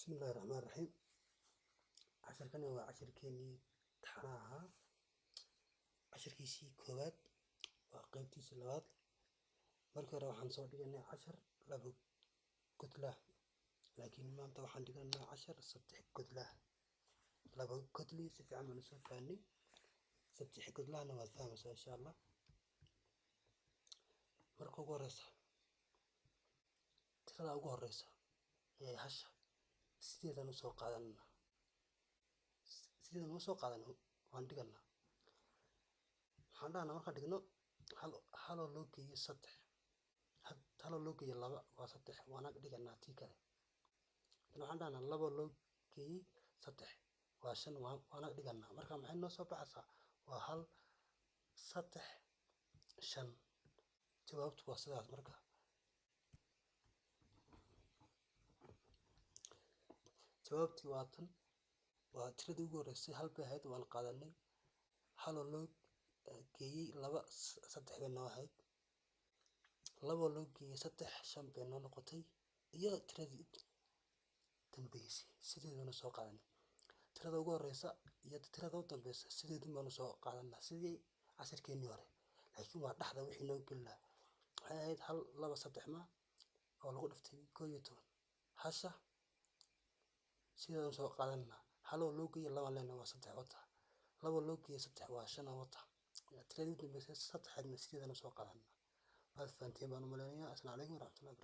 بسم الله الرحمن الرحيم. عشر كان هو عشر كيني تحناها عشر كيسي كوبات وقيمتي سلوات مركو روح نصور دينا عشر لابو كتلة، لكن ما طبعا دينا عشر سطح كتلة لابو كتلي سفي عمل نسوي فاني سطح كتلة أنا ما فاهم إن شاء الله. مركو قرصة ترى أقول قرصة يا هشة سيدنا نسوق قادنا سيدنا نسوق قادنا وعندنا حنا marka dhigno hal loo geeyo saddex hal loo geeyo laba waa saddex waana dhiganaa tii kale waxaan dhahnaa laba loo geeyo saddex waa shan waana dhiganaa marka maxay noo soo baxaysaa waa hal saddex shan jawaabtu waa sidaas marka jawaabtii waa tan waa tiradii ugu horeysay hal bay ahayd waan qaadanay hal loo geeyay laba saddex bay noo ahayd laba loo geeyay saddex shan bay noo noqotay iyo tiradii dambeysay sideedana soo qaadanay tirada ugu horeysa iyo tirada u dambeysa sideedana soo qaadanay sidii casharkeennii hore laakiin waa dhaxda wixii noo gelaa waxay ahayd hal laba saddex ma oo lagu dhiftay 12 hasha sideedana soo qaadanay hal loo geeyay laba leena waa saddex wata laba loo geeyay saddex waa shan wata tiradii dambeysay saddexaadna sideedana soo qaadanay waad fahanteen baan u maleynayaa. Assalaamu calaykum waraxmatullaahi.